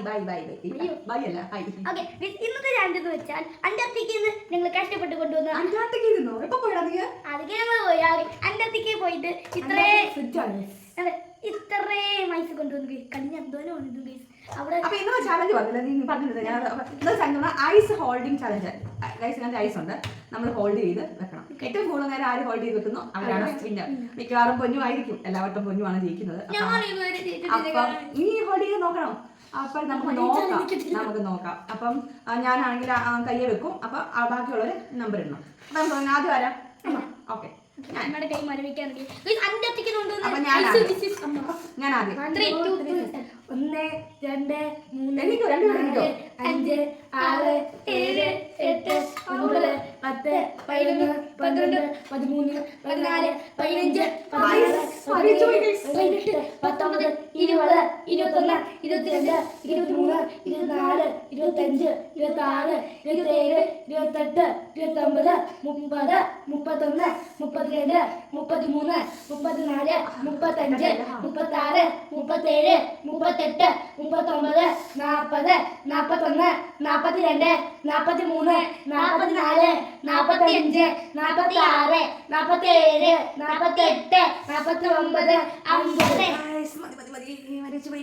By അല്ല high. ഇന്നത്തെ channel എന്ന് വെച്ചാൽ അന്റാർട്ടിക്കയിൽ നിന്ന് ഞങ്ങൾ കഷ്ടപ്പെട്ട് കൊണ്ടുവന്ന അന്റാർട്ടിക്കയിൽ നിന്നോ എപ്പോ പോയടാ നീ? അതൊക്കെ ഞങ്ങൾ പോയി അന്റാർട്ടിക്കയിൽ പോയിട്ട് ഇത്രേ ഐസ് കൊണ്ടുവന്നു കഴിഞ്ഞ എന്തോരം കൊണ്ടുവന്നു അവിടെ. അപ്പൊ ഇന്നത്തെ ചാലഞ്ച് പറഞ്ഞില്ല നീ പറഞ്ഞിരുന്നത് ഞാൻ ഇന്നത്തെ challenge ice holding challenge. Guys ice ഉണ്ട്, നമ്മൾ ഹോൾഡ് ചെയ്ത് വെക്കണം. ഏറ്റവും കൂടുതൽ നേരം ആര് ഹോൾഡ് ചെയ്ത് വെക്കുന്നു അവരാണ് വിന്നർ. മിക്കവാറും പൊന്നു ആയിരിക്കും, എല്ലാവട്ടം പൊന്നുമാണ് ജയിക്കുന്നത്. അപ്പം നീ ഹോൾഡ് ചെയ്ത് നോക്കണം. അപ്പം നമുക്ക് നോക്കാം. അപ്പം ഞാനാണെങ്കിൽ കയ്യെ വെക്കും. അപ്പൊ ബാക്കിയുള്ളവര് നമ്പർ ഇടണം. അപ്പൊ നമുക്ക് ആദ്യം വരാം. ഓക്കെ, നമ്മുടെ കൈ മരവിക്കാറുണ്ട്. ഞാൻ ആദ്യം 1 2 3 4 5 6 7 8 9 10 11 12 13 14 15 16 17 18 19 20 21 22 23 24 25 26 27 28 29 30 31 32 33 34 35 36 37 38 39 40 41 42 43 44 45 46 47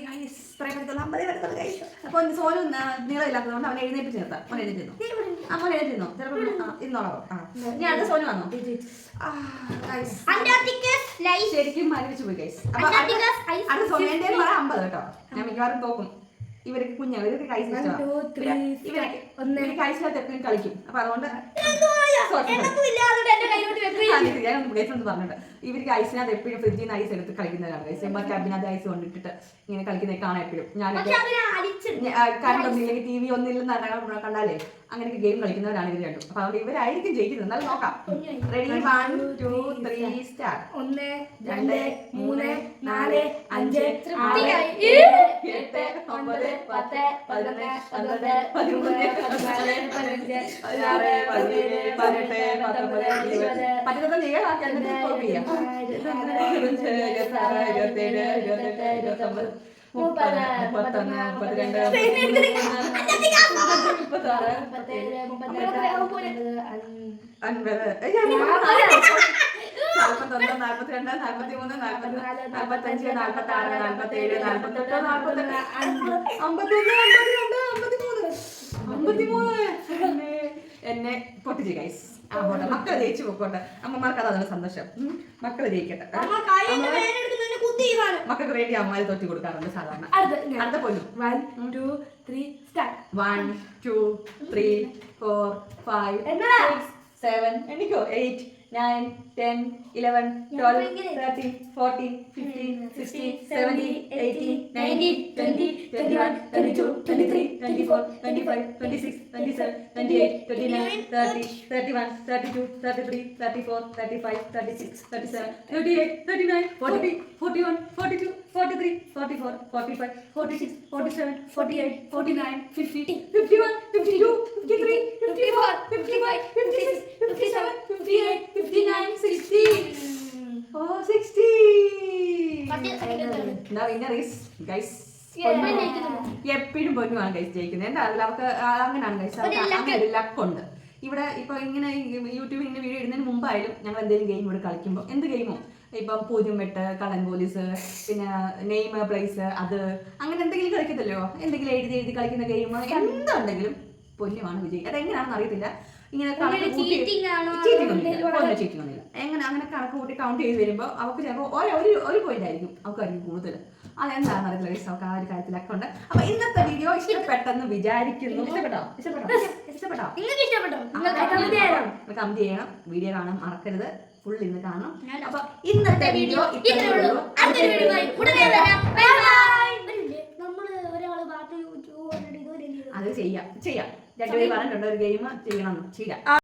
48 49 50. അപ്പൊ സോനു നീളമില്ലാത്തതുകൊണ്ട് അവൻ എഴുന്നേറ്റ് ചേർത്താം. മോൻ എഴുന്നേറ്റ് ചിലപ്പോൾ ഇന്നോളോ. ഞാൻ സോനു വന്നോ? ശരിക്കും മരവിച്ചു പോയി ഗൈസ്. അപ്പൊ അത് സോനേന്റെ 50 കേട്ടോ. ഞാൻ മിക്കവാറും തോക്കും. ഇവർക്ക് കുഞ്ഞാണ്, ഇവർക്ക് കൈസിനകത്ത് എപ്പോഴും കളിക്കും. അപ്പൊ അതുകൊണ്ട് പറഞ്ഞിട്ട് ഇവർക്ക് ഐസിനകത്ത് എപ്പോഴും ഫ്രിഡ്ജിൽ നിന്ന് ഐസ് എടുത്ത് കളിക്കുന്നവരാണ്. ക്യാബിനകത്ത് ഐസ് കൊണ്ടിട്ടിട്ട് ഇങ്ങനെ കളിക്കുന്നത് കാണാൻ എപ്പോഴും. ഞാനൊക്കെ കറണ്ട് ഒന്നില്ലെങ്കിൽ TV ഒന്നില്ലെന്ന് കണ്ടാലേ അങ്ങനെയൊക്കെ ഗെയിം കളിക്കുന്നവരാണ് ഇവർ രണ്ടും. അപ്പൊ അതുകൊണ്ട് ഇവരായിരിക്കും ജയിക്കുന്നത്. എന്നാലും നോക്കാം. Ready 1 2 3 start. 1 2 3 4 5 6 7 8 9 10 11 12 13 14 15 16 17 18 19 എന്നെ പൊട്ടിച്ച് ഗൈസ്. ആവട്ടെ, മക്കളെ ജയിച്ചു പോക്കോട്ടെ. അമ്മമാർക്ക് അതാണ് സന്തോഷം. മക്കളെ ജയിക്കട്ടെ. മക്കൾക്ക് വേണ്ടി അമ്മമാര് തോറ്റി കൊടുക്കാറുണ്ട് സാധാരണ. അടുത്ത പൊന്നു 1 2 3 start. 1 2 3 4 5 6 7 എണ്ണിക്കോ 8 9 10 11 12 13 14 15 16 17 18 19 20 21 22 23 24 25 26 27 28 29 30 31 32 33 34 35 36 37 38 39 40 41 42 43 44 45 46 47 48 49 50 51 52 53 54 55 56 57 58 59 60. Oh, 60. Now winner is guys. എപ്പോഴും പൊന്നുമാണ് ഗൈസ് ജയിക്കുന്നത്. എന്താ അതിൽ അവർക്ക് അങ്ങനെയാണ് ഗൈസ്, അങ്ങനെ ഒരു ലക്കുണ്ട്. ഇവിടെ ഇപ്പൊ ഇങ്ങനെ യൂട്യൂബിൽ ഇങ്ങനെ വീഡിയോ ഇടുന്നതിന് മുമ്പായാലും ഞങ്ങൾ എന്തെങ്കിലും ഗെയിം ഇവിടെ കളിക്കുമ്പോൾ, എന്ത് ഗെയിമോ ഇപ്പം 0 കള്ളൻ പോലീസ്, പിന്നെ നെയിം പ്ലേസ്, അത് അങ്ങനെ എന്തെങ്കിലും കളിക്കത്തില്ലോ, എന്തെങ്കിലും എഴുതി കളിക്കുന്ന ഗെയിം എന്തുണ്ടെങ്കിലും പൊന്നുമാണ് വിജയി. അതെങ്ങനെയാണെന്ന് അറിയത്തില്ല. ഇങ്ങനെ ചീറ്റിംഗ് ഒന്നുമില്ല. എങ്ങനെ അങ്ങനെ കണക്ക് കൂട്ടി കൗണ്ട് ചെയ്ത് വരുമ്പോൾ അവർക്ക് ചിലപ്പോൾ ഒരു പോയിന്റ് ആയിരിക്കും അവർക്ക് കൂടുതൽ. അതെന്താണെന്ന് അറിയത്തില്ല ഗൈസ്. അവർക്ക് ആ ഒരു കാര്യത്തിലൊക്കെ ഉണ്ട്. അപ്പൊ ഇന്നത്തെ വീഡിയോ ഇഷ്ടപ്പെട്ടെന്ന് വിചാരിക്കുന്നു. ഇഷ്ടപ്പെട്ടോ? കമന്റ് ചെയ്യണം. വീഡിയോ കാണാൻ മറക്കരുത്. ഫുൾ ഇന്ന് കാണണം. അപ്പൊ ഇന്നത്തെ വീഡിയോ അത് ചെയ്യാം. രണ്ടുപേരും പറഞ്ഞിട്ടുണ്ട് ഒരു ഗെയിം ചെയ്യണം.